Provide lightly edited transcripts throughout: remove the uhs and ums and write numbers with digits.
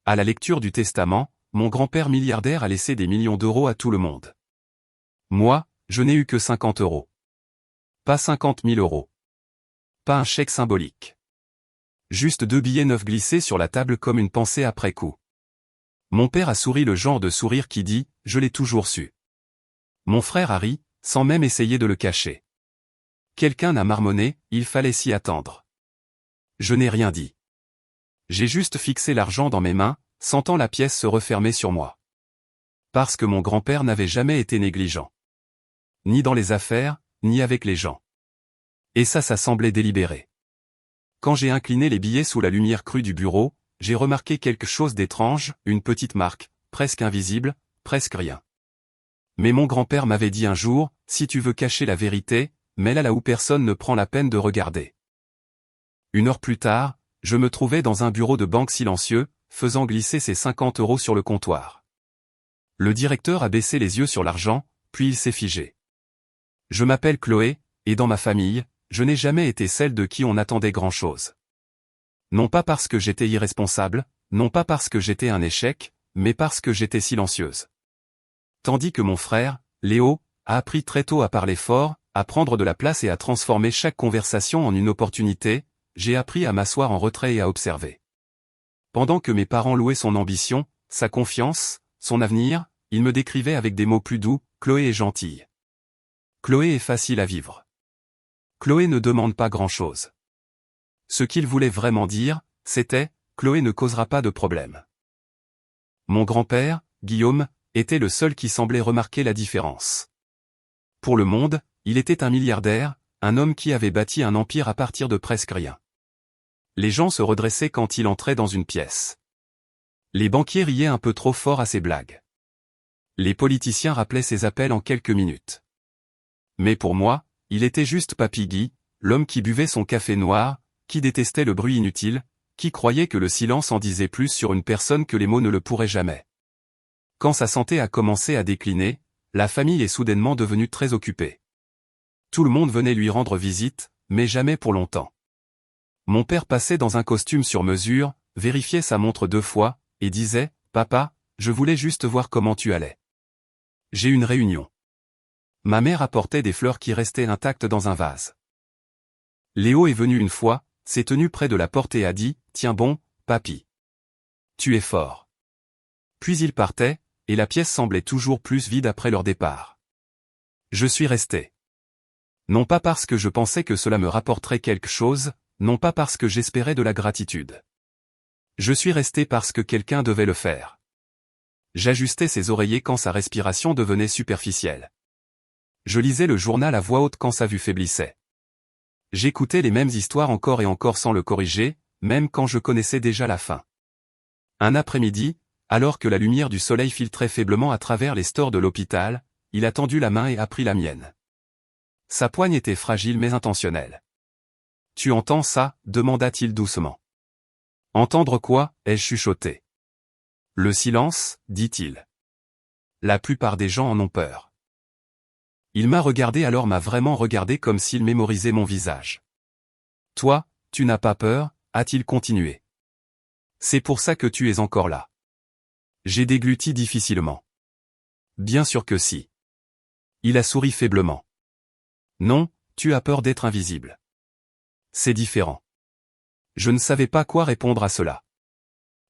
À la lecture du testament, mon grand-père milliardaire a laissé des millions d'euros à tout le monde. Moi, je n'ai eu que 50 euros. Pas 50 000 euros. Pas un chèque symbolique. Juste 2 billets neufs glissés sur la table comme une pensée après coup. Mon père a souri, le genre de sourire qui dit « Je l'ai toujours su ». Mon frère a ri, sans même essayer de le cacher. Quelqu'un a marmonné, il fallait s'y attendre. Je n'ai rien dit. J'ai juste fixé l'argent dans mes mains, sentant la pièce se refermer sur moi. Parce que mon grand-père n'avait jamais été négligent. Ni dans les affaires, ni avec les gens. Et ça semblait délibéré. Quand j'ai incliné les billets sous la lumière crue du bureau, j'ai remarqué quelque chose d'étrange, une petite marque, presque invisible, presque rien. Mais mon grand-père m'avait dit un jour, si tu veux cacher la vérité, mets-la là où personne ne prend la peine de regarder. 1 heure plus tard, je me trouvais dans un bureau de banque silencieux, faisant glisser ses 50 euros sur le comptoir. Le directeur a baissé les yeux sur l'argent, puis il s'est figé. Je m'appelle Chloé, et dans ma famille, je n'ai jamais été celle de qui on attendait grand-chose. Non pas parce que j'étais irresponsable, non pas parce que j'étais un échec, mais parce que j'étais silencieuse. Tandis que mon frère, Léo, a appris très tôt à parler fort, à prendre de la place et à transformer chaque conversation en une opportunité, j'ai appris à m'asseoir en retrait et à observer. Pendant que mes parents louaient son ambition, sa confiance, son avenir, ils me décrivaient avec des mots plus doux, Chloé est gentille. Chloé est facile à vivre. Chloé ne demande pas grand-chose. Ce qu'ils voulaient vraiment dire, c'était « Chloé ne causera pas de problème ». Mon grand-père, Guillaume, était le seul qui semblait remarquer la différence. Pour le monde, il était un milliardaire, un homme qui avait bâti un empire à partir de presque rien. Les gens se redressaient quand il entrait dans une pièce. Les banquiers riaient un peu trop fort à ses blagues. Les politiciens rappelaient ses appels en quelques minutes. Mais pour moi, il était juste Papy Guy, l'homme qui buvait son café noir, qui détestait le bruit inutile, qui croyait que le silence en disait plus sur une personne que les mots ne le pourraient jamais. Quand sa santé a commencé à décliner, la famille est soudainement devenue très occupée. Tout le monde venait lui rendre visite, mais jamais pour longtemps. Mon père passait dans un costume sur mesure, vérifiait sa montre 2 fois, et disait « Papa, je voulais juste voir comment tu allais. J'ai une réunion. » Ma mère apportait des fleurs qui restaient intactes dans un vase. Léo est venu une fois, s'est tenu près de la porte et a dit « Tiens bon, papy. Tu es fort. » Puis il partait, et la pièce semblait toujours plus vide après leur départ. Je suis resté. Non pas parce que je pensais que cela me rapporterait quelque chose, non pas parce que j'espérais de la gratitude. Je suis resté parce que quelqu'un devait le faire. J'ajustais ses oreillers quand sa respiration devenait superficielle. Je lisais le journal à voix haute quand sa vue faiblissait. J'écoutais les mêmes histoires encore et encore sans le corriger, même quand je connaissais déjà la fin. Un après-midi, alors que la lumière du soleil filtrait faiblement à travers les stores de l'hôpital, il a tendu la main et a pris la mienne. Sa poigne était fragile mais intentionnelle. « Tu entends ça ?» demanda-t-il doucement. « Entendre quoi ?» ai-je chuchoté. « Le silence » dit-il. « La plupart des gens en ont peur. » Il m'a regardé, alors m'a vraiment regardé comme s'il mémorisait mon visage. « Toi, tu n'as pas peur ?» a-t-il continué. « C'est pour ça que tu es encore là. » J'ai dégluti difficilement. « Bien sûr que si. » Il a souri faiblement. « Non, tu as peur d'être invisible. C'est différent. » Je ne savais pas quoi répondre à cela.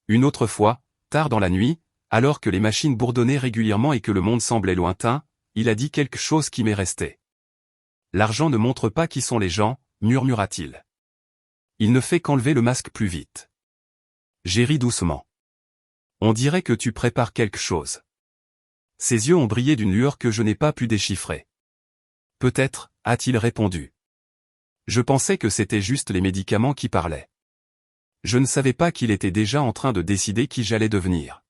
Une autre fois, tard dans la nuit, alors que les machines bourdonnaient régulièrement et que le monde semblait lointain, il a dit quelque chose qui m'est resté. « L'argent ne montre pas qui sont les gens », murmura-t-il. « Il ne fait qu'enlever le masque plus vite. » J'ai ri doucement. « On dirait que tu prépares quelque chose. » Ses yeux ont brillé d'une lueur que je n'ai pas pu déchiffrer. « Peut-être », a-t-il répondu. Je pensais que c'était juste les médicaments qui parlaient. Je ne savais pas qu'il était déjà en train de décider qui j'allais devenir.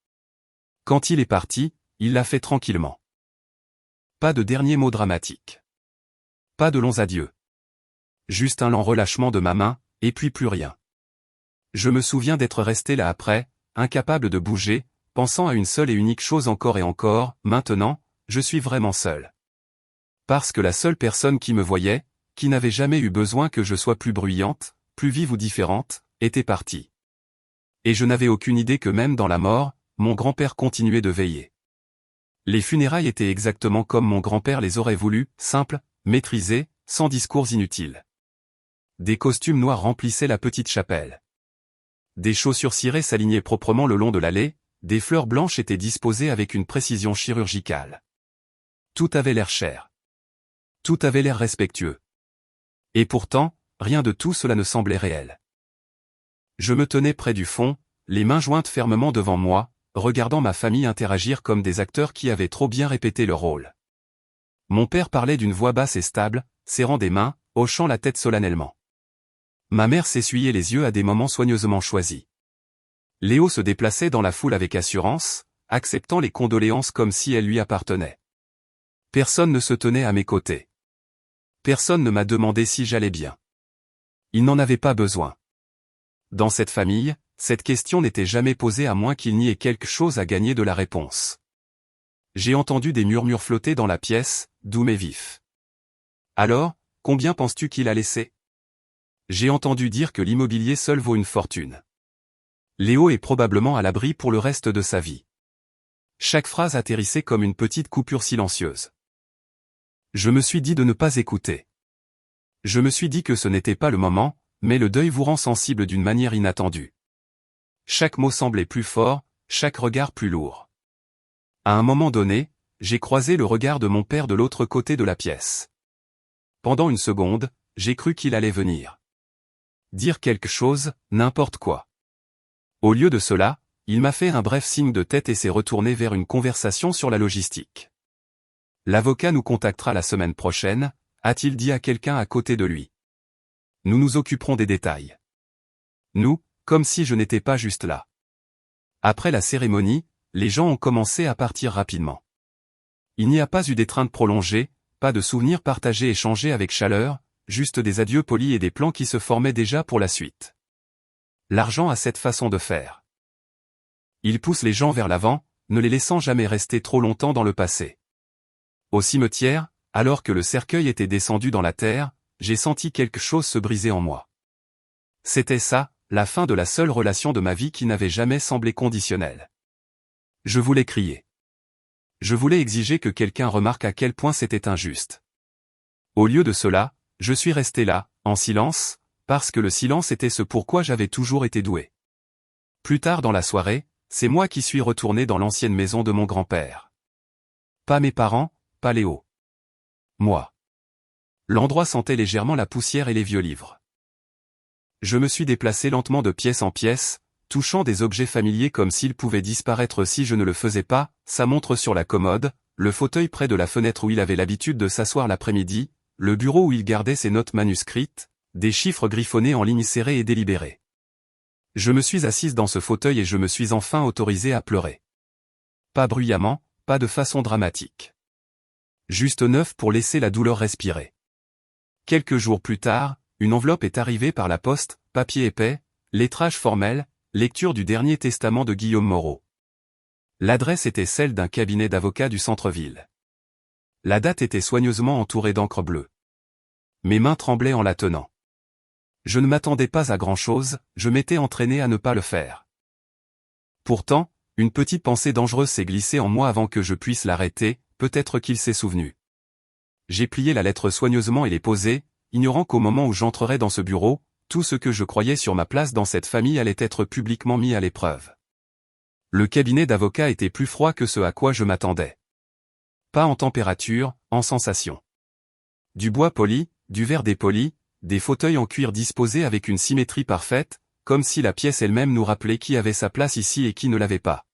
Quand il est parti, il l'a fait tranquillement. Pas de dernier mot dramatique. Pas de longs adieux. Juste un lent relâchement de ma main, et puis plus rien. Je me souviens d'être resté là après, incapable de bouger, pensant à une seule et unique chose encore et encore, maintenant, je suis vraiment seul. Parce que la seule personne qui me voyait, qui n'avait jamais eu besoin que je sois plus bruyante, plus vive ou différente, était partie. Et je n'avais aucune idée que même dans la mort, mon grand-père continuait de veiller. Les funérailles étaient exactement comme mon grand-père les aurait voulu, simples, maîtrisées, sans discours inutiles. Des costumes noirs remplissaient la petite chapelle. Des chaussures cirées s'alignaient proprement le long de l'allée, des fleurs blanches étaient disposées avec une précision chirurgicale. Tout avait l'air cher. Tout avait l'air respectueux. Et pourtant, rien de tout cela ne semblait réel. Je me tenais près du fond, les mains jointes fermement devant moi, regardant ma famille interagir comme des acteurs qui avaient trop bien répété leur rôle. Mon père parlait d'une voix basse et stable, serrant des mains, hochant la tête solennellement. Ma mère s'essuyait les yeux à des moments soigneusement choisis. Léo se déplaçait dans la foule avec assurance, acceptant les condoléances comme si elles lui appartenaient. Personne ne se tenait à mes côtés. Personne ne m'a demandé si j'allais bien. Il n'en avait pas besoin. Dans cette famille, cette question n'était jamais posée à moins qu'il n'y ait quelque chose à gagner de la réponse. J'ai entendu des murmures flotter dans la pièce, doux mais vifs. Alors, combien penses-tu qu'il a laissé ? J'ai entendu dire que l'immobilier seul vaut une fortune. Léo est probablement à l'abri pour le reste de sa vie. Chaque phrase atterrissait comme une petite coupure silencieuse. Je me suis dit de ne pas écouter. Je me suis dit que ce n'était pas le moment, mais le deuil vous rend sensible d'une manière inattendue. Chaque mot semblait plus fort, chaque regard plus lourd. À un moment donné, j'ai croisé le regard de mon père de l'autre côté de la pièce. Pendant une seconde, j'ai cru qu'il allait venir. Dire quelque chose, n'importe quoi. Au lieu de cela, il m'a fait un bref signe de tête et s'est retourné vers une conversation sur la logistique. L'avocat nous contactera la semaine prochaine, a-t-il dit à quelqu'un à côté de lui. Nous nous occuperons des détails. Nous, comme si je n'étais pas juste là. Après la cérémonie, les gens ont commencé à partir rapidement. Il n'y a pas eu d'étreinte prolongée, pas de souvenirs partagés échangés avec chaleur, juste des adieux polis et des plans qui se formaient déjà pour la suite. L'argent a cette façon de faire. Il pousse les gens vers l'avant, ne les laissant jamais rester trop longtemps dans le passé. Au cimetière, alors que le cercueil était descendu dans la terre, j'ai senti quelque chose se briser en moi. C'était ça, la fin de la seule relation de ma vie qui n'avait jamais semblé conditionnelle. Je voulais crier. Je voulais exiger que quelqu'un remarque à quel point c'était injuste. Au lieu de cela, je suis resté là, en silence, parce que le silence était ce pourquoi j'avais toujours été doué. Plus tard dans la soirée, c'est moi qui suis retourné dans l'ancienne maison de mon grand-père. Pas mes parents, pas Léo. Moi. L'endroit sentait légèrement la poussière et les vieux livres. Je me suis déplacé lentement de pièce en pièce, touchant des objets familiers comme s'ils pouvaient disparaître si je ne le faisais pas, sa montre sur la commode, le fauteuil près de la fenêtre où il avait l'habitude de s'asseoir l'après-midi, le bureau où il gardait ses notes manuscrites, des chiffres griffonnés en lignes serrées et délibérées. Je me suis assise dans ce fauteuil et je me suis enfin autorisé à pleurer. Pas bruyamment, pas de façon dramatique. Juste neuf pour laisser la douleur respirer. Quelques jours plus tard, une enveloppe est arrivée par la poste, papier épais, lettrage formel, lecture du dernier testament de Guillaume Moreau. L'adresse était celle d'un cabinet d'avocats du centre-ville. La date était soigneusement entourée d'encre bleue. Mes mains tremblaient en la tenant. Je ne m'attendais pas à grand-chose, je m'étais entraîné à ne pas le faire. Pourtant, une petite pensée dangereuse s'est glissée en moi avant que je puisse l'arrêter, peut-être qu'il s'est souvenu. J'ai plié la lettre soigneusement et l'ai posée, ignorant qu'au moment où j'entrerais dans ce bureau, tout ce que je croyais sur ma place dans cette famille allait être publiquement mis à l'épreuve. Le cabinet d'avocats était plus froid que ce à quoi je m'attendais. Pas en température, en sensation. Du bois poli, du verre dépoli, des fauteuils en cuir disposés avec une symétrie parfaite, comme si la pièce elle-même nous rappelait qui avait sa place ici et qui ne l'avait pas.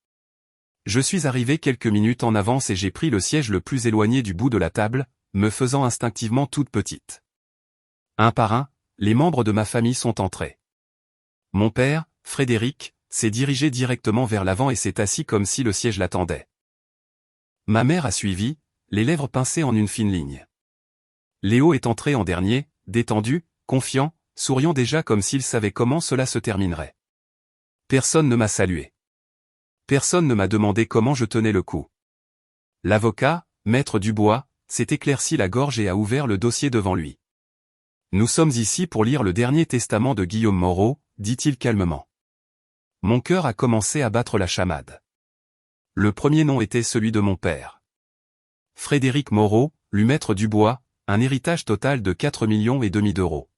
Je suis arrivé quelques minutes en avance et j'ai pris le siège le plus éloigné du bout de la table, me faisant instinctivement toute petite. Un par un, les membres de ma famille sont entrés. Mon père, Frédéric, s'est dirigé directement vers l'avant et s'est assis comme si le siège l'attendait. Ma mère a suivi, les lèvres pincées en une fine ligne. Léo est entré en dernier, détendu, confiant, souriant déjà comme s'il savait comment cela se terminerait. Personne ne m'a salué. Personne ne m'a demandé comment je tenais le coup. L'avocat, Maître Dubois, s'est éclairci la gorge et a ouvert le dossier devant lui. Nous sommes ici pour lire le dernier testament de Guillaume Moreau, dit-il calmement. Mon cœur a commencé à battre la chamade. Le premier nom était celui de mon père. Frédéric Moreau, Maître Dubois, un héritage total de 4,5 millions d'euros.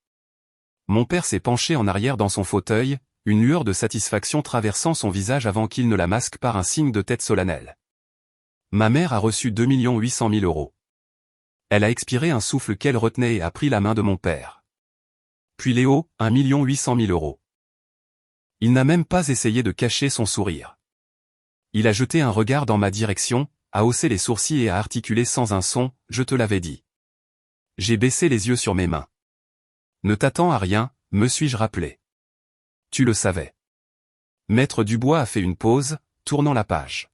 Mon père s'est penché en arrière dans son fauteuil, une lueur de satisfaction traversant son visage avant qu'il ne la masque par un signe de tête solennel. Ma mère a reçu 2,8 millions d'euros. Elle a expiré un souffle qu'elle retenait et a pris la main de mon père. Puis Léo, 1,8 million d'euros. Il n'a même pas essayé de cacher son sourire. Il a jeté un regard dans ma direction, a haussé les sourcils et a articulé sans un son, « Je te l'avais dit ». J'ai baissé les yeux sur mes mains. Ne t'attends à rien, me suis-je rappelé. Tu le savais. Maître Dubois a fait une pause, tournant la page.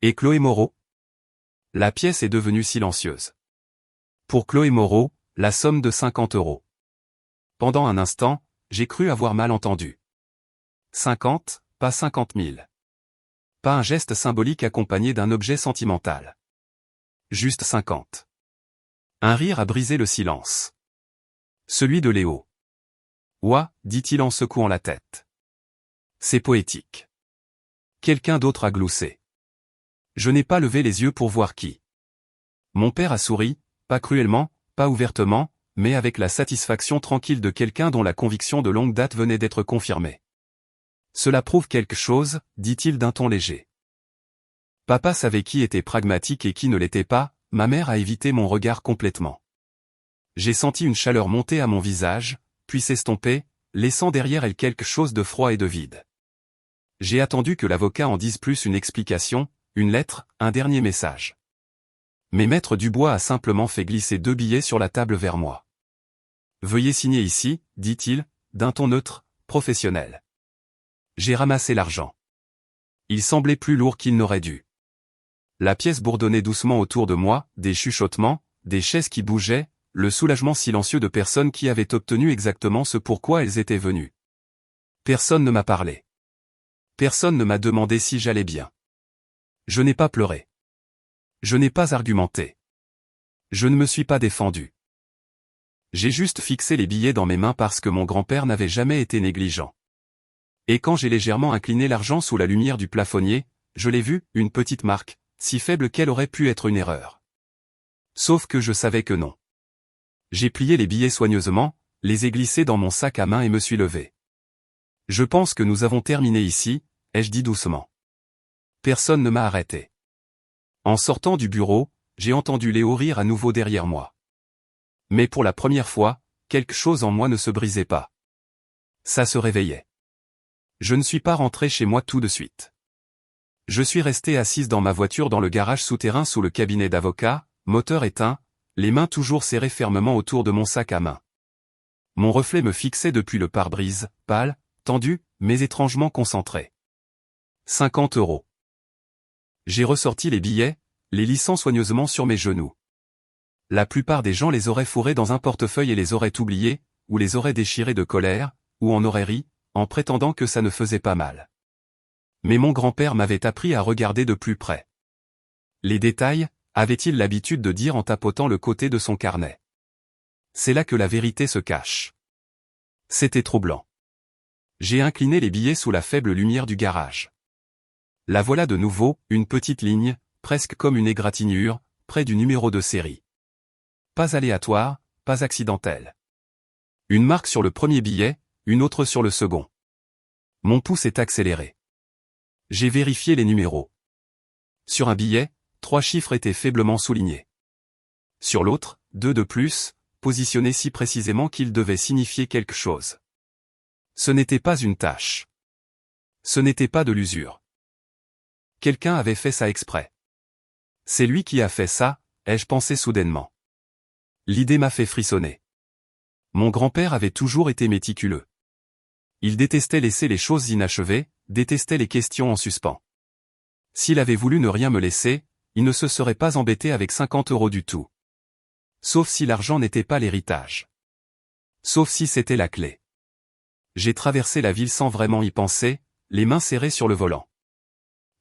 Et Chloé Moreau? La pièce est devenue silencieuse. Pour Chloé Moreau, la somme de 50 euros. Pendant un instant, j'ai cru avoir mal entendu. 50, pas 50 000. Pas un geste symbolique accompagné d'un objet sentimental. Juste 50. Un rire a brisé le silence. Celui de Léo. Ouah, dit-il en secouant la tête. C'est poétique. Quelqu'un d'autre a gloussé. Je n'ai pas levé les yeux pour voir qui. Mon père a souri, pas cruellement, pas ouvertement, mais avec la satisfaction tranquille de quelqu'un dont la conviction de longue date venait d'être confirmée. Cela prouve quelque chose, dit-il d'un ton léger. Papa savait qui était pragmatique et qui ne l'était pas, ma mère a évité mon regard complètement. J'ai senti une chaleur monter à mon visage, puis s'estomper, laissant derrière elle quelque chose de froid et de vide. J'ai attendu que l'avocat en dise plus, une explication, une lettre, un dernier message. Mais Maître Dubois a simplement fait glisser 2 billets sur la table vers moi. Veuillez signer ici, dit-il, d'un ton neutre, professionnel. J'ai ramassé l'argent. Il semblait plus lourd qu'il n'aurait dû. La pièce bourdonnait doucement autour de moi, des chuchotements, des chaises qui bougeaient, le soulagement silencieux de personnes qui avaient obtenu exactement ce pourquoi elles étaient venues. Personne ne m'a parlé. Personne ne m'a demandé si j'allais bien. Je n'ai pas pleuré. Je n'ai pas argumenté. Je ne me suis pas défendu. J'ai juste fixé les billets dans mes mains parce que mon grand-père n'avait jamais été négligent. Et quand j'ai légèrement incliné l'argent sous la lumière du plafonnier, je l'ai vu, une petite marque, si faible qu'elle aurait pu être une erreur. Sauf que je savais que non. J'ai plié les billets soigneusement, les ai glissés dans mon sac à main et me suis levé. Je pense que nous avons terminé ici, ai-je dit doucement. Personne ne m'a arrêté. En sortant du bureau, j'ai entendu Léo rire à nouveau derrière moi. Mais pour la première fois, quelque chose en moi ne se brisait pas. Ça se réveillait. Je ne suis pas rentré chez moi tout de suite. Je suis resté assise dans ma voiture dans le garage souterrain sous le cabinet d'avocat, moteur éteint, les mains toujours serrées fermement autour de mon sac à main. Mon reflet me fixait depuis le pare-brise, pâle, tendu, mais étrangement concentré. 50 euros. J'ai ressorti les billets, les lissant soigneusement sur mes genoux. La plupart des gens les auraient fourrés dans un portefeuille et les auraient oubliés, ou les auraient déchirés de colère, ou en auraient ri, en prétendant que ça ne faisait pas mal. Mais mon grand-père m'avait appris à regarder de plus près. Les détails, avait-il l'habitude de dire en tapotant le côté de son carnet. C'est là que la vérité se cache. C'était troublant. J'ai incliné les billets sous la faible lumière du garage. La voilà de nouveau, une petite ligne, presque comme une égratignure, près du numéro de série. Pas aléatoire, pas accidentel. Une marque sur le premier billet, une autre sur le second. Mon pouce est accéléré. J'ai vérifié les numéros. Sur un billet, 3 chiffres étaient faiblement soulignés. Sur l'autre, 2 de plus, positionnés si précisément qu'ils devaient signifier quelque chose. Ce n'était pas une tache. Ce n'était pas de l'usure. Quelqu'un avait fait ça exprès. C'est lui qui a fait ça, ai-je pensé soudainement. L'idée m'a fait frissonner. Mon grand-père avait toujours été méticuleux. Il détestait laisser les choses inachevées, détestait les questions en suspens. S'il avait voulu ne rien me laisser, il ne se serait pas embêté avec 50 euros du tout. Sauf si l'argent n'était pas l'héritage. Sauf si c'était la clé. J'ai traversé la ville sans vraiment y penser, les mains serrées sur le volant.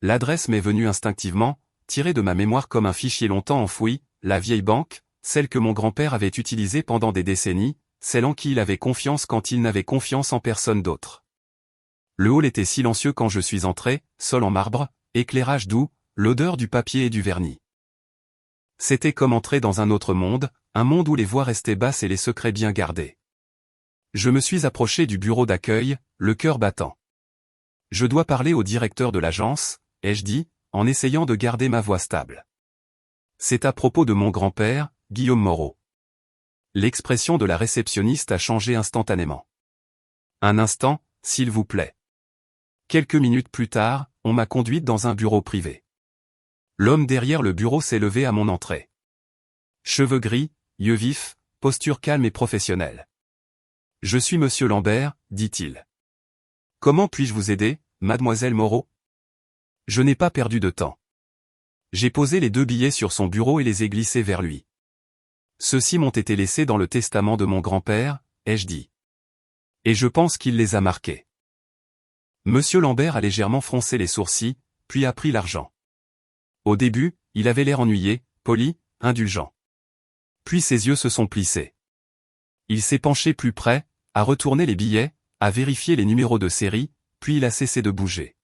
L'adresse m'est venue instinctivement, tirée de ma mémoire comme un fichier longtemps enfoui, la vieille banque, celle que mon grand-père avait utilisée pendant des décennies, celle en qui il avait confiance quand il n'avait confiance en personne d'autre. Le hall était silencieux quand je suis entré, sol en marbre, éclairage doux, l'odeur du papier et du vernis. C'était comme entrer dans un autre monde, un monde où les voix restaient basses et les secrets bien gardés. Je me suis approché du bureau d'accueil, le cœur battant. Je dois parler au directeur de l'agence, ai-je dit, en essayant de garder ma voix stable. C'est à propos de mon grand-père, Guillaume Moreau. L'expression de la réceptionniste a changé instantanément. Un instant, s'il vous plaît. Quelques minutes plus tard, on m'a conduite dans un bureau privé. L'homme derrière le bureau s'est levé à mon entrée. Cheveux gris, yeux vifs, posture calme et professionnelle. Je suis monsieur Lambert, dit-il. Comment puis-je vous aider, mademoiselle Moreau? Je n'ai pas perdu de temps. J'ai posé les 2 billets sur son bureau et les ai glissés vers lui. Ceux-ci m'ont été laissés dans le testament de mon grand-père, ai-je dit. Et je pense qu'il les a marqués. Monsieur Lambert a légèrement froncé les sourcils, puis a pris l'argent. Au début, il avait l'air ennuyé, poli, indulgent. Puis ses yeux se sont plissés. Il s'est penché plus près, a retourné les billets, a vérifié les numéros de série, puis il a cessé de bouger.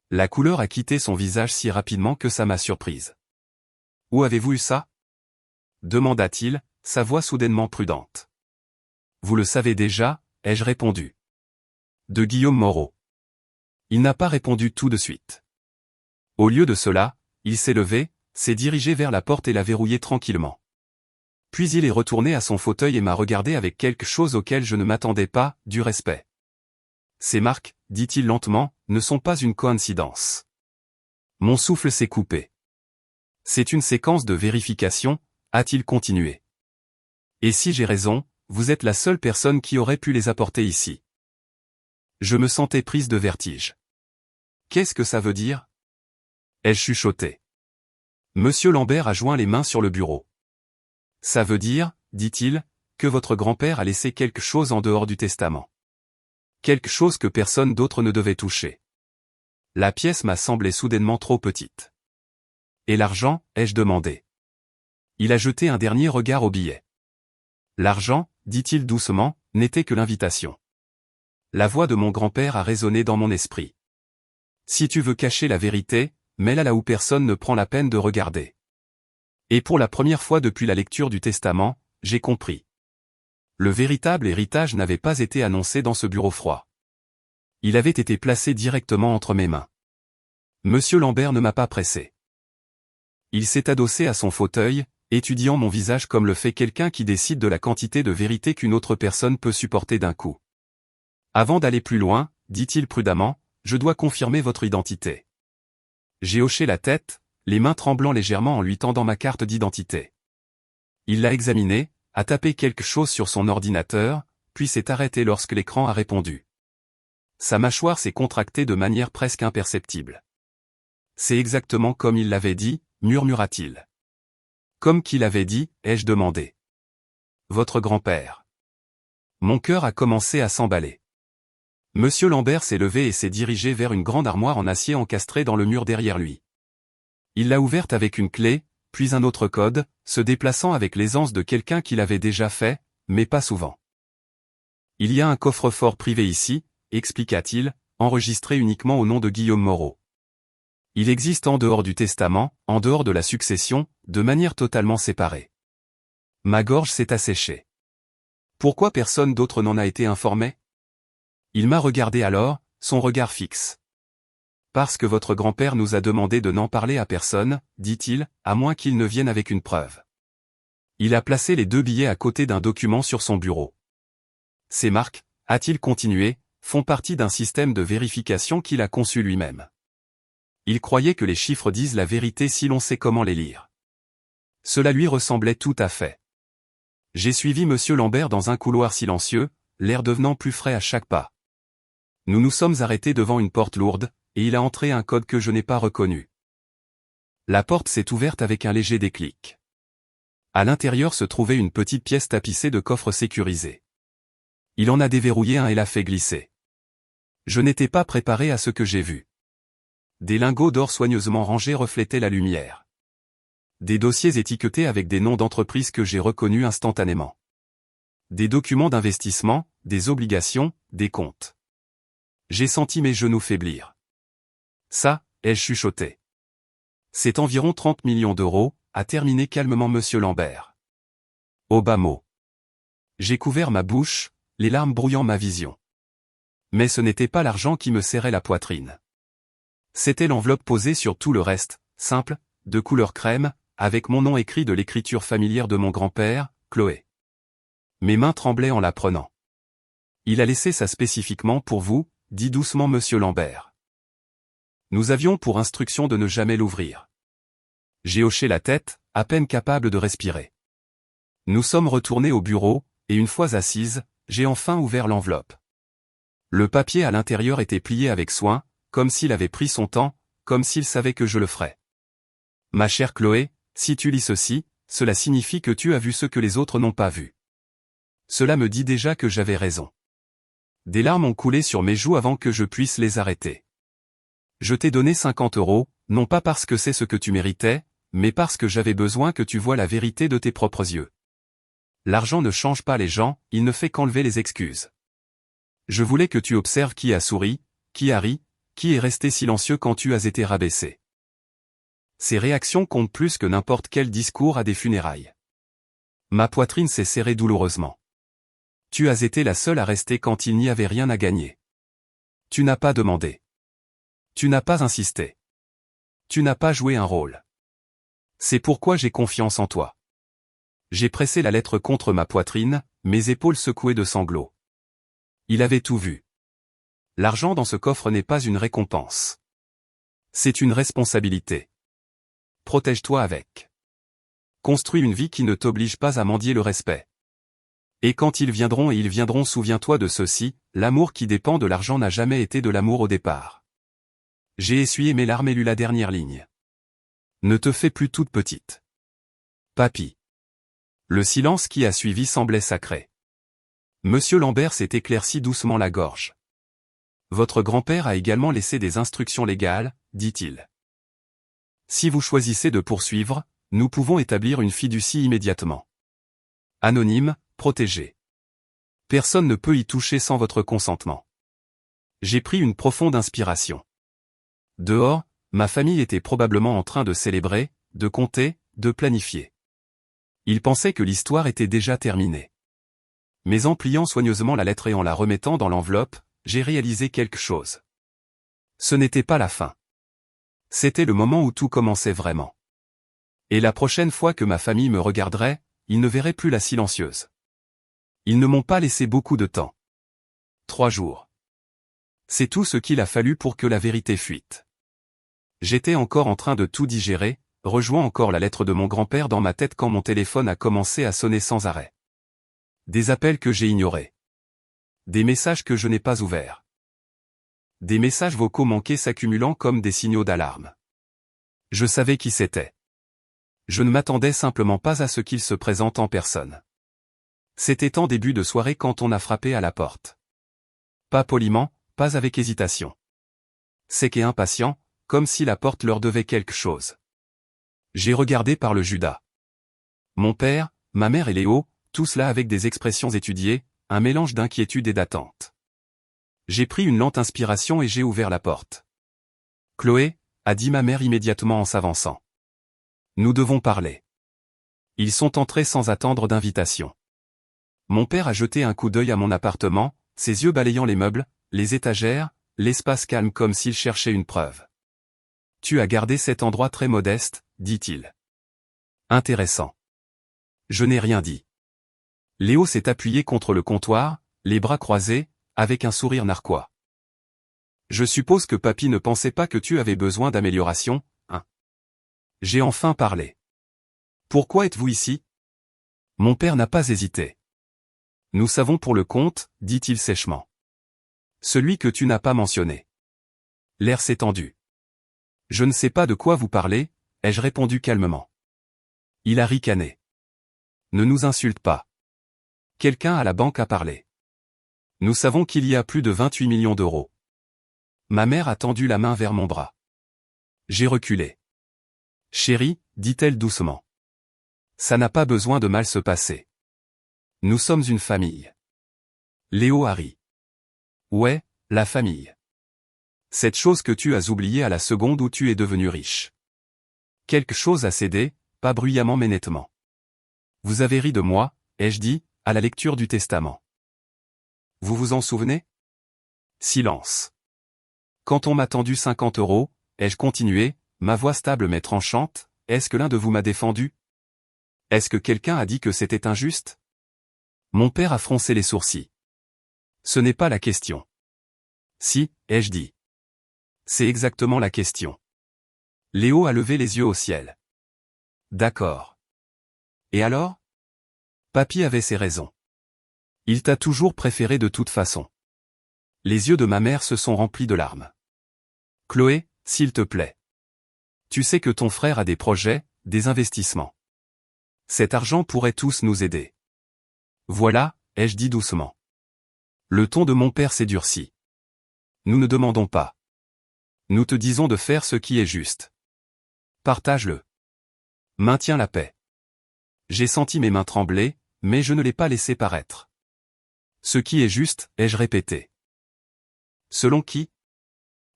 La couleur a quitté son visage si rapidement que ça m'a surprise. « Où avez-vous eu ça ?» demanda-t-il, sa voix soudainement prudente. « Vous le savez déjà, ai-je répondu. De Guillaume Moreau. » Il n'a pas répondu tout de suite. Au lieu de cela, il s'est levé, s'est dirigé vers la porte et l'a verrouillée tranquillement. Puis il est retourné à son fauteuil et m'a regardé avec quelque chose auquel je ne m'attendais pas, du respect. Ces marques, dit-il lentement, ne sont pas une coïncidence. Mon souffle s'est coupé. C'est une séquence de vérification, a-t-il continué. Et si j'ai raison, vous êtes la seule personne qui aurait pu les apporter ici. Je me sentais prise de vertige. Qu'est-ce que ça veut dire? Ai-je chuchoté. Monsieur Lambert a joint les mains sur le bureau. Ça veut dire, dit-il, que votre grand-père a laissé quelque chose en dehors du testament. Quelque chose que personne d'autre ne devait toucher. La pièce m'a semblé soudainement trop petite. Et l'argent, ai-je demandé. Il a jeté un dernier regard au billet. L'argent, dit-il doucement, n'était que l'invitation. La voix de mon grand-père a résonné dans mon esprit. Si tu veux cacher la vérité, mets-la là où personne ne prend la peine de regarder. Et pour la première fois depuis la lecture du testament, j'ai compris. Le véritable héritage n'avait pas été annoncé dans ce bureau froid. Il avait été placé directement entre mes mains. Monsieur Lambert ne m'a pas pressé. Il s'est adossé à son fauteuil, étudiant mon visage comme le fait quelqu'un qui décide de la quantité de vérité qu'une autre personne peut supporter d'un coup. Avant d'aller plus loin, dit-il prudemment, je dois confirmer votre identité. J'ai hoché la tête, les mains tremblant légèrement en lui tendant ma carte d'identité. Il l'a examinée, a tapé quelque chose sur son ordinateur, puis s'est arrêté lorsque l'écran a répondu. Sa mâchoire s'est contractée de manière presque imperceptible. C'est exactement comme il l'avait dit, murmura-t-il. Comme qu'il avait dit, ai-je demandé. Votre grand-père. Mon cœur a commencé à s'emballer. Monsieur Lambert s'est levé et s'est dirigé vers une grande armoire en acier encastrée dans le mur derrière lui. Il l'a ouverte avec une clé, puis un autre code, se déplaçant avec l'aisance de quelqu'un qui l'avait déjà fait, mais pas souvent. Il y a un coffre-fort privé ici, expliqua-t-il, enregistré uniquement au nom de Guillaume Moreau. Il existe en dehors du testament, en dehors de la succession, de manière totalement séparée. Ma gorge s'est asséchée. Pourquoi personne d'autre n'en a été informé? Il m'a regardé alors, son regard fixe. Parce que votre grand-père nous a demandé de n'en parler à personne, dit-il, à moins qu'il ne vienne avec une preuve. Il a placé les 2 billets à côté d'un document sur son bureau. Ces marques, a-t-il continué, font partie d'un système de vérification qu'il a conçu lui-même. Il croyait que les chiffres disent la vérité si l'on sait comment les lire. Cela lui ressemblait tout à fait. J'ai suivi monsieur Lambert dans un couloir silencieux, l'air devenant plus frais à chaque pas. Nous nous sommes arrêtés devant une porte lourde, et il a entré un code que je n'ai pas reconnu. La porte s'est ouverte avec un léger déclic. À l'intérieur se trouvait une petite pièce tapissée de coffres sécurisés. Il en a déverrouillé un et l'a fait glisser. Je n'étais pas préparé à ce que j'ai vu. Des lingots d'or soigneusement rangés reflétaient la lumière. Des dossiers étiquetés avec des noms d'entreprises que j'ai reconnus instantanément. Des documents d'investissement, des obligations, des comptes. J'ai senti mes genoux faiblir. Ça, ai-je chuchoté. C'est environ 30 millions d'euros, a terminé calmement monsieur Lambert. Au bas mot. J'ai couvert ma bouche, les larmes brouillant ma vision. Mais ce n'était pas l'argent qui me serrait la poitrine. C'était l'enveloppe posée sur tout le reste, simple, de couleur crème, avec mon nom écrit de l'écriture familière de mon grand-père, Chloé. Mes mains tremblaient en la prenant. Il a laissé ça spécifiquement pour vous, dit doucement monsieur Lambert. Nous avions pour instruction de ne jamais l'ouvrir. J'ai hoché la tête, à peine capable de respirer. Nous sommes retournés au bureau, et une fois assise, j'ai enfin ouvert l'enveloppe. Le papier à l'intérieur était plié avec soin, comme s'il avait pris son temps, comme s'il savait que je le ferais. Ma chère Chloé, si tu lis ceci, cela signifie que tu as vu ce que les autres n'ont pas vu. Cela me dit déjà que j'avais raison. Des larmes ont coulé sur mes joues avant que je puisse les arrêter. Je t'ai donné 50 euros, non pas parce que c'est ce que tu méritais, mais parce que j'avais besoin que tu vois la vérité de tes propres yeux. L'argent ne change pas les gens, il ne fait qu'enlever les excuses. Je voulais que tu observes qui a souri, qui a ri, qui est resté silencieux quand tu as été rabaissé. Ces réactions comptent plus que n'importe quel discours à des funérailles. Ma poitrine s'est serrée douloureusement. Tu as été la seule à rester quand il n'y avait rien à gagner. Tu n'as pas demandé. Tu n'as pas insisté. Tu n'as pas joué un rôle. C'est pourquoi j'ai confiance en toi. J'ai pressé la lettre contre ma poitrine, mes épaules secouées de sanglots. Il avait tout vu. L'argent dans ce coffre n'est pas une récompense. C'est une responsabilité. Protège-toi avec. Construis une vie qui ne t'oblige pas à mendier le respect. Et quand ils viendront, souviens-toi de ceci, l'amour qui dépend de l'argent n'a jamais été de l'amour au départ. J'ai essuyé mes larmes et lu la dernière ligne. Ne te fais plus toute petite. Papy. Le silence qui a suivi semblait sacré. Monsieur Lambert s'est éclairci doucement la gorge. Votre grand-père a également laissé des instructions légales, dit-il. Si vous choisissez de poursuivre, nous pouvons établir une fiducie immédiatement. Anonyme, protégé. Personne ne peut y toucher sans votre consentement. J'ai pris une profonde inspiration. Dehors, ma famille était probablement en train de célébrer, de compter, de planifier. Ils pensaient que l'histoire était déjà terminée. Mais en pliant soigneusement la lettre et en la remettant dans l'enveloppe, j'ai réalisé quelque chose. Ce n'était pas la fin. C'était le moment où tout commençait vraiment. Et la prochaine fois que ma famille me regarderait, ils ne verraient plus la silencieuse. Ils ne m'ont pas laissé beaucoup de temps. 3 jours. C'est tout ce qu'il a fallu pour que la vérité fuite. J'étais encore en train de tout digérer, rejouant encore la lettre de mon grand-père dans ma tête quand mon téléphone a commencé à sonner sans arrêt. Des appels que j'ai ignorés. Des messages que je n'ai pas ouverts. Des messages vocaux manqués s'accumulant comme des signaux d'alarme. Je savais qui c'était. Je ne m'attendais simplement pas à ce qu'il se présente en personne. C'était en début de soirée quand on a frappé à la porte. Pas poliment, pas avec hésitation. Sec et impatient, comme si la porte leur devait quelque chose. J'ai regardé par le Judas. Mon père, ma mère et Léo, tous là avec des expressions étudiées, un mélange d'inquiétude et d'attente. J'ai pris une lente inspiration et j'ai ouvert la porte. Chloé, a dit ma mère immédiatement en s'avançant. Nous devons parler. Ils sont entrés sans attendre d'invitation. Mon père a jeté un coup d'œil à mon appartement, ses yeux balayant les meubles, les étagères, l'espace calme comme s'il cherchait une preuve. Tu as gardé cet endroit très modeste, dit-il. Intéressant. Je n'ai rien dit. Léo s'est appuyé contre le comptoir, les bras croisés, avec un sourire narquois. Je suppose que papy ne pensait pas que tu avais besoin d'amélioration, hein? J'ai enfin parlé. Pourquoi êtes-vous ici? Mon père n'a pas hésité. Nous savons pour le compte, dit-il sèchement. Celui que tu n'as pas mentionné. L'air s'est tendu. Je ne sais pas de quoi vous parlez, ai-je répondu calmement. Il a ricané. Ne nous insulte pas. Quelqu'un à la banque a parlé. Nous savons qu'il y a plus de 28 millions d'euros. Ma mère a tendu la main vers mon bras. J'ai reculé. Chérie, dit-elle doucement. Ça n'a pas besoin de mal se passer. Nous sommes une famille. Léo a ri. Ouais, la famille. Cette chose que tu as oubliée à la seconde où tu es devenu riche. Quelque chose a cédé, pas bruyamment mais nettement. Vous avez ri de moi, ai-je dit, à la lecture du testament. Vous vous en souvenez? Silence. Quand on m'a tendu 50 €, ai-je continué, ma voix stable mais tranchante, est-ce que l'un de vous m'a défendu? Est-ce que quelqu'un a dit que c'était injuste? Mon père a froncé les sourcils. Ce n'est pas la question. Si, ai-je dit. C'est exactement la question. Léo a levé les yeux au ciel. D'accord. Et alors? Papy avait ses raisons. Il t'a toujours préféré de toute façon. Les yeux de ma mère se sont remplis de larmes. Chloé, s'il te plaît. Tu sais que ton frère a des projets, des investissements. Cet argent pourrait tous nous aider. Voilà, ai-je dit doucement. Le ton de mon père s'est durci. Nous ne demandons pas. Nous te disons de faire ce qui est juste. Partage-le. Maintiens la paix. J'ai senti mes mains trembler, mais je ne l'ai pas laissé paraître. Ce qui est juste, ai-je répété. Selon qui?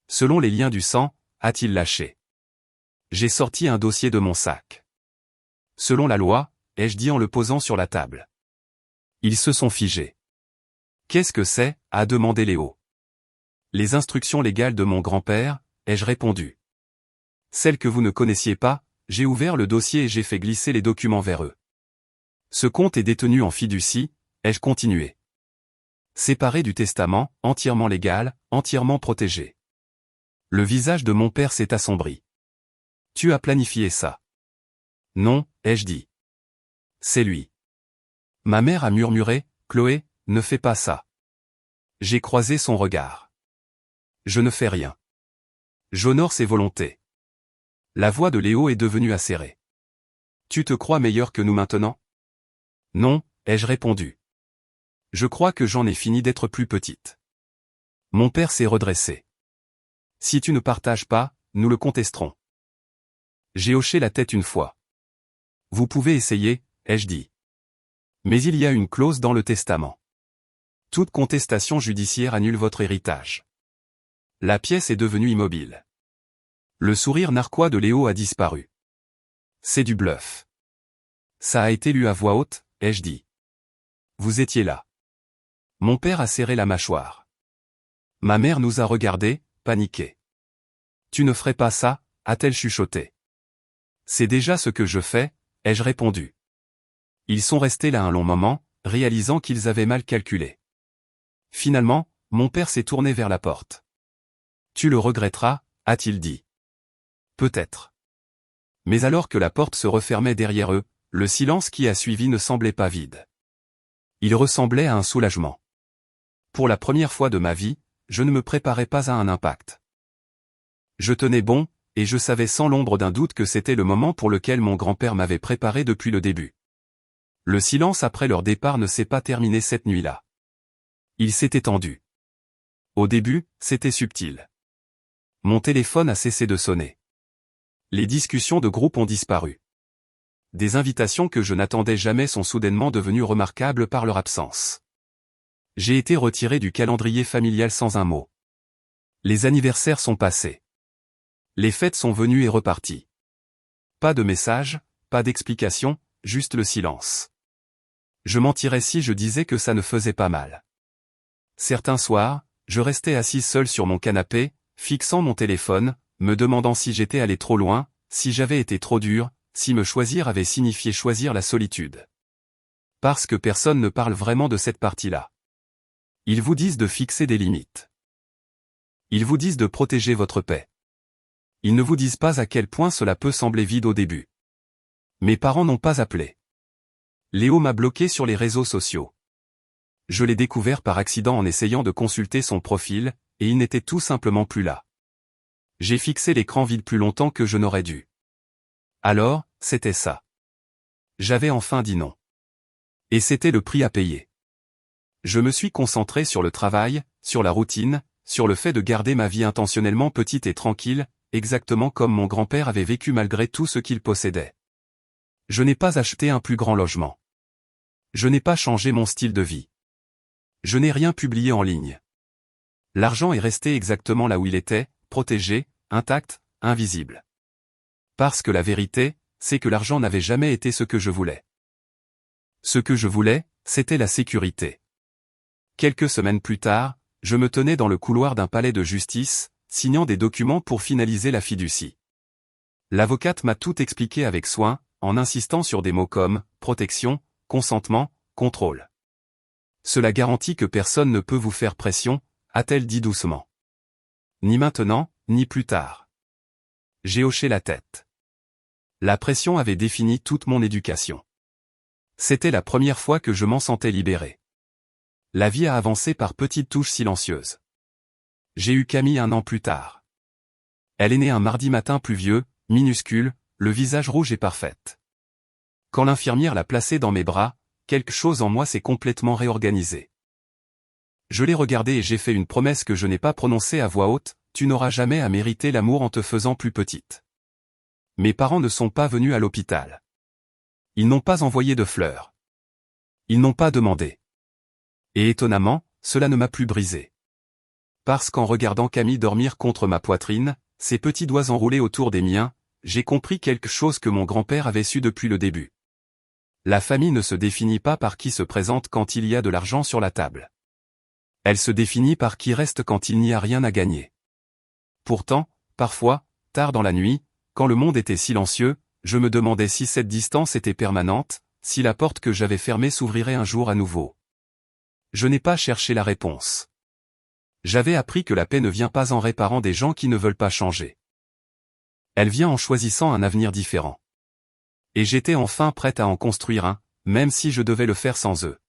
Selon les liens du sang, a-t-il lâché. J'ai sorti un dossier de mon sac. Selon la loi, ai-je dit en le posant sur la table. Ils se sont figés. Qu'est-ce que c'est? A demandé Léo. Les instructions légales de mon grand-père, ai-je répondu. Celles que vous ne connaissiez pas, j'ai ouvert le dossier et j'ai fait glisser les documents vers eux. Ce compte est détenu en fiducie, ai-je continué. Séparé du testament, entièrement légal, entièrement protégé. Le visage de mon père s'est assombri. Tu as planifié ça. Non, ai-je dit. C'est lui. Ma mère a murmuré, Chloé, ne fais pas ça. J'ai croisé son regard. Je ne fais rien. J'honore ses volontés. La voix de Léo est devenue acérée. Tu te crois meilleur que nous maintenant? Non, ai-je répondu. Je crois que j'en ai fini d'être plus petite. Mon père s'est redressé. Si tu ne partages pas, nous le contesterons. J'ai hoché la tête une fois. Vous pouvez essayer, ai-je dit. Mais il y a une clause dans le testament. Toute contestation judiciaire annule votre héritage. La pièce est devenue immobile. Le sourire narquois de Léo a disparu. C'est du bluff. Ça a été lu à voix haute, ai-je dit. Vous étiez là. Mon père a serré la mâchoire. Ma mère nous a regardés, paniqués. Tu ne ferais pas ça, a-t-elle chuchoté. C'est déjà ce que je fais, ai-je répondu. Ils sont restés là un long moment, réalisant qu'ils avaient mal calculé. Finalement, mon père s'est tourné vers la porte. Tu le regretteras, a-t-il dit. Peut-être. Mais alors que la porte se refermait derrière eux, le silence qui a suivi ne semblait pas vide. Il ressemblait à un soulagement. Pour la première fois de ma vie, je ne me préparais pas à un impact. Je tenais bon, et je savais sans l'ombre d'un doute que c'était le moment pour lequel mon grand-père m'avait préparé depuis le début. Le silence après leur départ ne s'est pas terminé cette nuit-là. Il s'est étendu. Au début, c'était subtil. Mon téléphone a cessé de sonner. Les discussions de groupe ont disparu. Des invitations que je n'attendais jamais sont soudainement devenues remarquables par leur absence. J'ai été retiré du calendrier familial sans un mot. Les anniversaires sont passés. Les fêtes sont venues et reparties. Pas de message, pas d'explication, juste le silence. Je mentirais si je disais que ça ne faisait pas mal. Certains soirs, je restais assis seul sur mon canapé, fixant mon téléphone, me demandant si j'étais allé trop loin, si j'avais été trop dur, si me choisir avait signifié choisir la solitude. Parce que personne ne parle vraiment de cette partie-là. Ils vous disent de fixer des limites. Ils vous disent de protéger votre paix. Ils ne vous disent pas à quel point cela peut sembler vide au début. Mes parents n'ont pas appelé. Léo m'a bloqué sur les réseaux sociaux. Je l'ai découvert par accident en essayant de consulter son profil, et il n'était tout simplement plus là. J'ai fixé l'écran vide plus longtemps que je n'aurais dû. Alors, c'était ça. J'avais enfin dit non. Et c'était le prix à payer. Je me suis concentré sur le travail, sur la routine, sur le fait de garder ma vie intentionnellement petite et tranquille, exactement comme mon grand-père avait vécu malgré tout ce qu'il possédait. Je n'ai pas acheté un plus grand logement. Je n'ai pas changé mon style de vie. Je n'ai rien publié en ligne. L'argent est resté exactement là où il était, protégé, intact, invisible. Parce que la vérité, c'est que l'argent n'avait jamais été ce que je voulais. Ce que je voulais, c'était la sécurité. Quelques semaines plus tard, je me tenais dans le couloir d'un palais de justice, signant des documents pour finaliser la fiducie. L'avocate m'a tout expliqué avec soin, en insistant sur des mots comme protection, consentement, contrôle. Cela garantit que personne ne peut vous faire pression, a-t-elle dit doucement. Ni maintenant, ni plus tard. J'ai hoché la tête. La pression avait défini toute mon éducation. C'était la première fois que je m'en sentais libéré. La vie a avancé par petites touches silencieuses. J'ai eu Camille 1 an plus tard. Elle est née un mardi matin pluvieux, minuscule, le visage rouge et parfaite. Quand l'infirmière l'a placée dans mes bras, quelque chose en moi s'est complètement réorganisé. Je l'ai regardée et j'ai fait une promesse que je n'ai pas prononcée à voix haute, tu n'auras jamais à mériter l'amour en te faisant plus petite. Mes parents ne sont pas venus à l'hôpital. Ils n'ont pas envoyé de fleurs. Ils n'ont pas demandé. Et étonnamment, cela ne m'a plus brisé. Parce qu'en regardant Camille dormir contre ma poitrine, ses petits doigts enroulés autour des miens, j'ai compris quelque chose que mon grand-père avait su depuis le début. La famille ne se définit pas par qui se présente quand il y a de l'argent sur la table. Elle se définit par qui reste quand il n'y a rien à gagner. Pourtant, parfois, tard dans la nuit, quand le monde était silencieux, je me demandais si cette distance était permanente, si la porte que j'avais fermée s'ouvrirait un jour à nouveau. Je n'ai pas cherché la réponse. J'avais appris que la paix ne vient pas en réparant des gens qui ne veulent pas changer. Elle vient en choisissant un avenir différent. Et j'étais enfin prête à en construire un, même si je devais le faire sans eux.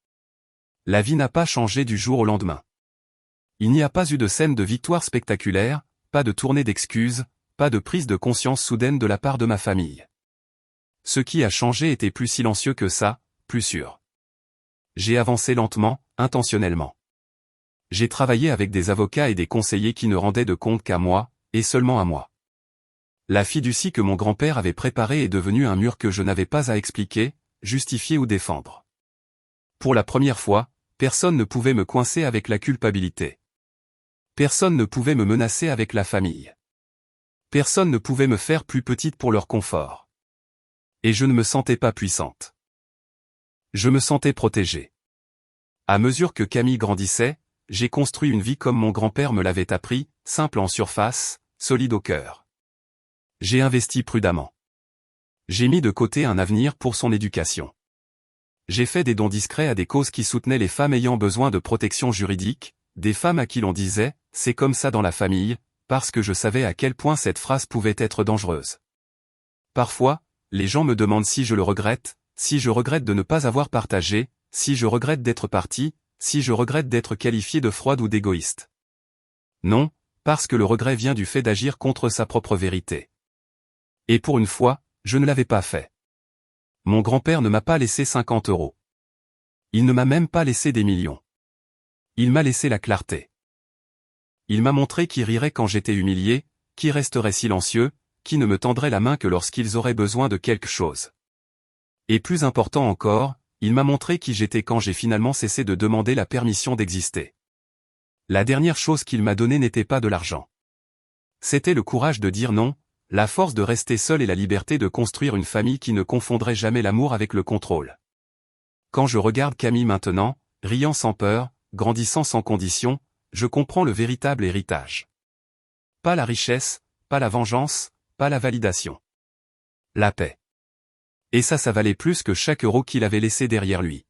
La vie n'a pas changé du jour au lendemain. Il n'y a pas eu de scène de victoire spectaculaire, pas de tournée d'excuses, pas de prise de conscience soudaine de la part de ma famille. Ce qui a changé était plus silencieux que ça, plus sûr. J'ai avancé lentement, intentionnellement. J'ai travaillé avec des avocats et des conseillers qui ne rendaient de compte qu'à moi, et seulement à moi. La fiducie que mon grand-père avait préparée est devenue un mur que je n'avais pas à expliquer, justifier ou défendre. Pour la première fois, personne ne pouvait me coincer avec la culpabilité. Personne ne pouvait me menacer avec la famille. Personne ne pouvait me faire plus petite pour leur confort. Et je ne me sentais pas puissante. Je me sentais protégée. À mesure que Camille grandissait, j'ai construit une vie comme mon grand-père me l'avait appris, simple en surface, solide au cœur. J'ai investi prudemment. J'ai mis de côté un avenir pour son éducation. J'ai fait des dons discrets à des causes qui soutenaient les femmes ayant besoin de protection juridique, des femmes à qui l'on disait « c'est comme ça dans la famille », parce que je savais à quel point cette phrase pouvait être dangereuse. Parfois, les gens me demandent si je le regrette, si je regrette de ne pas avoir partagé, si je regrette d'être partie, si je regrette d'être qualifiée de froide ou d'égoïste. Non, parce que le regret vient du fait d'agir contre sa propre vérité. Et pour une fois, je ne l'avais pas fait. Mon grand-père ne m'a pas laissé 50 €. Il ne m'a même pas laissé des millions. Il m'a laissé la clarté. Il m'a montré qui rirait quand j'étais humilié, qui resterait silencieux, qui ne me tendrait la main que lorsqu'ils auraient besoin de quelque chose. Et plus important encore, il m'a montré qui j'étais quand j'ai finalement cessé de demander la permission d'exister. La dernière chose qu'il m'a donnée n'était pas de l'argent. C'était le courage de dire non, la force de rester seul et la liberté de construire une famille qui ne confondrait jamais l'amour avec le contrôle. Quand je regarde Camille maintenant, riant sans peur, grandissant sans condition, je comprends le véritable héritage. Pas la richesse, pas la vengeance, pas la validation. La paix. Et ça valait plus que chaque euro qu'il avait laissé derrière lui.